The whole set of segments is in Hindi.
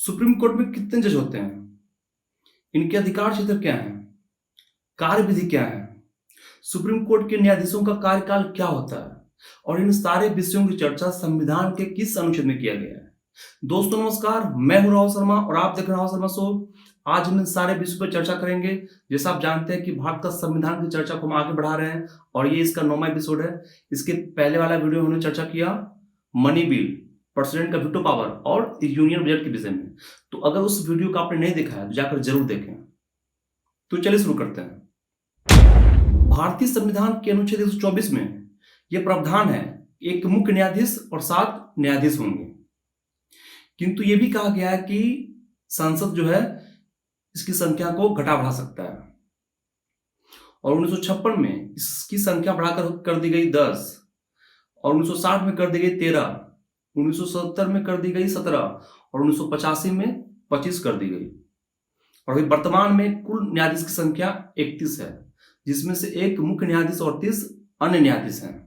सुप्रीम कोर्ट में कितने जज होते हैं? इनके अधिकार क्षेत्र क्या हैं? कार्य विधि क्या है? सुप्रीम कोर्ट के न्यायाधीशों का कार्यकाल क्या होता है? और इन सारे विषयों की चर्चा संविधान के किस अनुच्छेद में किया गया है? दोस्तों नमस्कार, मैं हूं राहुल शर्मा और आप देख रहे हैं राहुल शर्मा शो। आज हम इन सारे विषयों पर चर्चा करेंगे। जैसा आप जानते हैं कि भारत का संविधान की चर्चा को हम आगे बढ़ा रहे हैं और ये इसका 9वां एपिसोड है। इसके पहले वाला वीडियो हमने चर्चा किया मनी बिल, प्रेसिडेंट का वीटो पावर और यूनियन बजट के विषय में। तो अगर उस वीडियो को आपने नहीं देखा है तो जाकर जरूर देखें। तो चलिए शुरू करते हैं। भारतीय संविधान के अनुच्छेद 124 में यह प्रावधान है एक मुख्य न्यायाधीश और 7 न्यायाधीश होंगे। किंतु यह भी कहा गया है कि संसद जो है इसकी संख्या को घटा बढ़ा सकता है और 1956 में इसकी संख्या बढ़ाकर कर दी गई 10 और 1960 में कर दी गई 13, 1970 में कर दी गई 17 और 1985 में 25 कर दी गई। और अभी वर्तमान में कुल न्यायाधीश की संख्या 31 है, जिसमें से एक मुख्य न्यायाधीश और 30 अन्य न्यायाधीश हैं।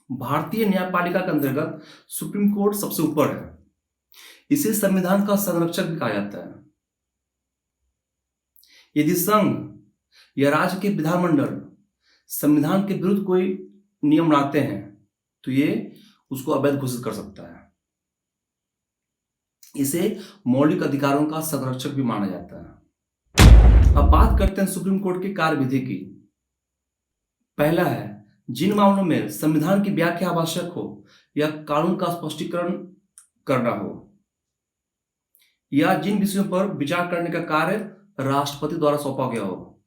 भारतीय न्यायपालिका के अंतर्गत सुप्रीम कोर्ट सबसे ऊपर है। इसे संविधान का संरक्षक भी कहा जाता है। यदि संघ या राज्य के विधानमंडल संविधान के विरुद्ध कोई नियम लाते हैं तो ये उसको अवैध घोषित कर सकता है। इसे मौलिक अधिकारों का संरक्षक भी माना जाता है। अब बात करते हैं सुप्रीम कोर्ट की कार्यविधि की। पहला है, जिन मामलों में संविधान की व्याख्या आवश्यक हो या कानून का स्पष्टीकरण करना हो या जिन विषयों पर विचार करने का कार्य राष्ट्रपति द्वारा सौंपा गया हो,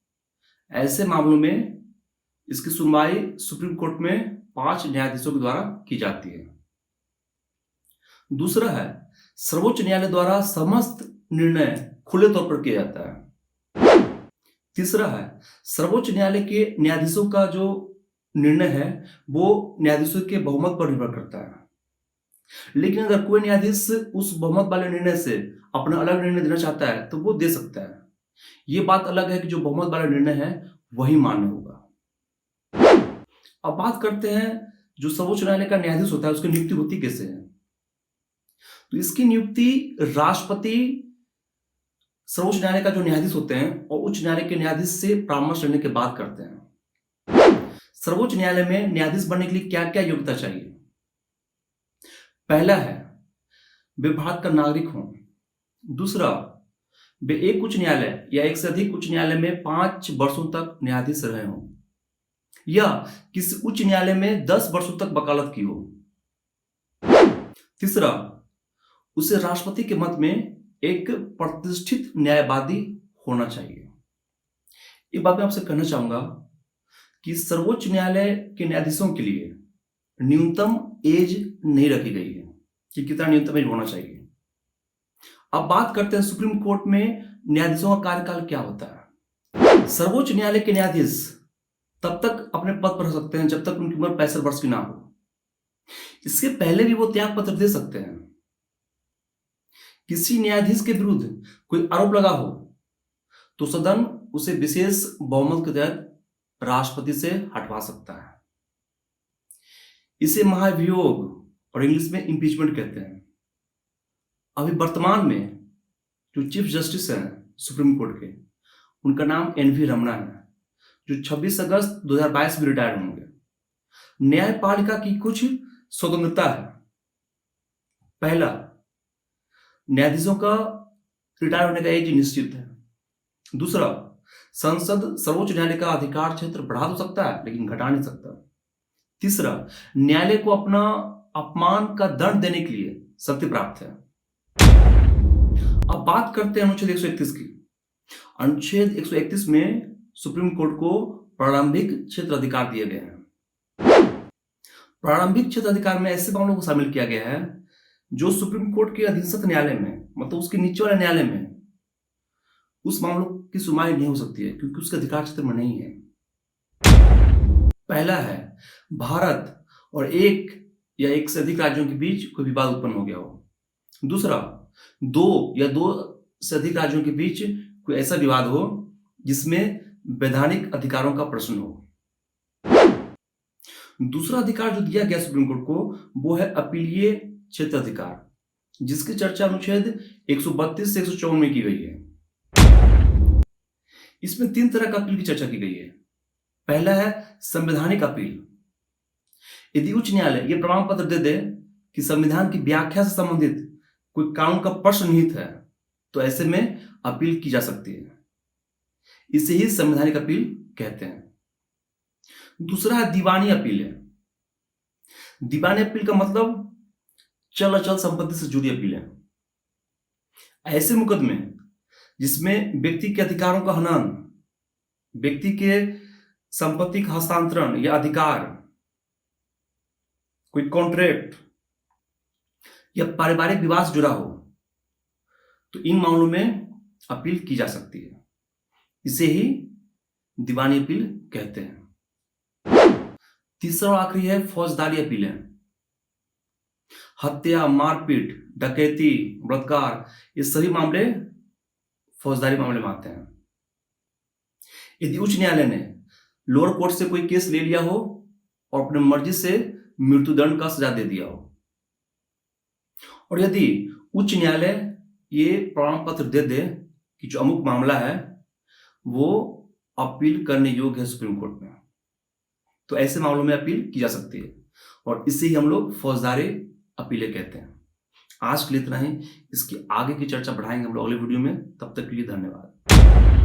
ऐसे मामलों में इसकी सुनवाई सुप्रीम कोर्ट में 5 न्यायाधीशों के द्वारा की जाती है। दूसरा है, सर्वोच्च न्यायालय द्वारा समस्त निर्णय खुले तौर पर किया जाता है। तीसरा है, सर्वोच्च न्यायालय के न्यायाधीशों का जो निर्णय है वो न्यायाधीशों के बहुमत पर निर्भर करता है। लेकिन अगर कोई न्यायाधीश उस बहुमत वाले निर्णय से अपना अलग निर्णय देना चाहता है तो वो दे सकता है। ये बात अलग है कि जो बहुमत वाला निर्णय है वही मान्य होगा। अब बात करते हैं जो सर्वोच्च न्यायालय का न्यायाधीश होता है उसकी नियुक्ति होती कैसे है। तो इसकी नियुक्ति राष्ट्रपति सर्वोच्च न्यायालय का जो न्यायाधीश होते हैं और उच्च न्यायालय के न्यायाधीश से परामर्श लेने के बाद करते हैं। सर्वोच्च न्यायालय में न्यायाधीश बनने के लिए क्या क्या योग्यता चाहिए। पहला है, वे भारत का नागरिक हों। दूसरा, वे एक उच्च न्यायालय या एक से अधिक उच्च न्यायालय में 5 वर्षों तक न्यायाधीश रहे हों या किसी उच्च न्यायालय में 10 वर्षों तक वकालत की हो। तीसरा, उसे राष्ट्रपति के मत में एक प्रतिष्ठित न्यायवादी होना चाहिए। एक बात मैं आपसे कहना चाहूंगा कि सर्वोच्च न्यायालय के न्यायाधीशों के लिए न्यूनतम एज नहीं रखी गई है कि कितना न्यूनतम एज होना चाहिए। अब बात करते हैं सुप्रीम कोर्ट में न्यायाधीशों का कार्यकाल क्या होता है। सर्वोच्च न्यायालय के न्यायाधीश तब तक अपने पद पर रह सकते हैं जब तक उनकी उम्र 65 वर्ष की ना हो। इसके पहले भी वो त्याग पत्र दे सकते हैं। किसी न्यायाधीश के विरुद्ध कोई आरोप लगा हो तो सदन उसे विशेष बहुमत के तहत राष्ट्रपति से हटवा सकता है। इसे महाभियोग और इंग्लिश में इम्पीचमेंट कहते हैं। अभी वर्तमान में जो चीफ जस्टिस हैं सुप्रीम कोर्ट के, उनका नाम एन.वी. रमना है, जो 26 अगस्त 2022 में रिटायर होंगे। न्यायपालिका की कुछ स्वतंत्रता है। पहला, न्यायाधीशों का रिटायर होने का एज निश्चित है। दूसरा, संसद सर्वोच्च न्यायालय का अधिकार क्षेत्र बढ़ा तो सकता है लेकिन घटा नहीं सकता। तीसरा, न्यायालय को अपना अपमान का दंड देने के लिए शक्ति प्राप्त है। अब बात करते हैं अनुच्छेद 131 की। अनुच्छेद 131 में सुप्रीम कोर्ट को प्रारंभिक क्षेत्र अधिकार दिए गए हैं। प्रारंभिक क्षेत्र अधिकार में ऐसे मामलों को शामिल किया गया है जो सुप्रीम कोर्ट के अधीनस्थ न्यायालय में, मतलब उसके नीचे वाले न्यायालय में उस मामलों की सुनवाई नहीं हो सकती है क्योंकि उसके अधिकार क्षेत्र में नहीं है। पहला है, भारत और एक या एक से अधिक राज्यों के बीच कोई विवाद उत्पन्न हो गया हो। दूसरा, 2 या 2 से अधिक राज्यों के बीच कोई ऐसा विवाद हो जिसमें वैधानिक अधिकारों का प्रश्न हो। दूसरा अधिकार जो दिया गया सुप्रीम कोर्ट को वो है अपीलीय क्षेत्र अधिकार। जिसकी चर्चा अनुच्छेद 132 से 154 में की गई है। इसमें 3 तरह का अपील की चर्चा की गई है। पहला है संवैधानिक अपील। यदि उच्च न्यायालय ये प्रमाण पत्र दे दे कि संविधान की व्याख्या से संबंधित कोई कानून का प्रश्न निहित है, तो ऐसे में अपील की जा सकती है। इसे ही संवैधानिक अपील कहते हैं। दूसरा है दीवानी अपील है। दीवानी अपील का मतलब चल अचल संपत्ति से जुड़ी अपील है। ऐसे मुकदमे जिसमें व्यक्ति के अधिकारों का हनन, व्यक्ति के संपत्ति का हस्तांतरण या अधिकार, कोई कॉन्ट्रैक्ट या पारिवारिक विवाद से जुड़ा हो, तो इन मामलों में अपील की जा सकती है। इसे ही दीवानी अपील कहते हैं। तीसरा और आखिरी है फौजदारी अपील है। हत्या, मारपीट, डकैती, बलात्कार, ये सभी मामले फौजदारी मामले में आते हैं। यदि उच्च न्यायालय ने लोअर कोर्ट से कोई केस ले लिया हो और अपनी मर्जी से मृत्युदंड का सजा दे दिया हो, और यदि उच्च न्यायालय ये प्रमाण पत्र दे दे कि जो अमुक मामला है वो अपील करने योग्य है सुप्रीम कोर्ट में, तो ऐसे मामलों में अपील की जा सकती है, और इसे ही हम लोग फौजदारी अपीलें कहते हैं। आज के लिए इतना ही। इसकी आगे की चर्चा बढ़ाएंगे हम लोग अगले वीडियो में। तब तक के लिए धन्यवाद।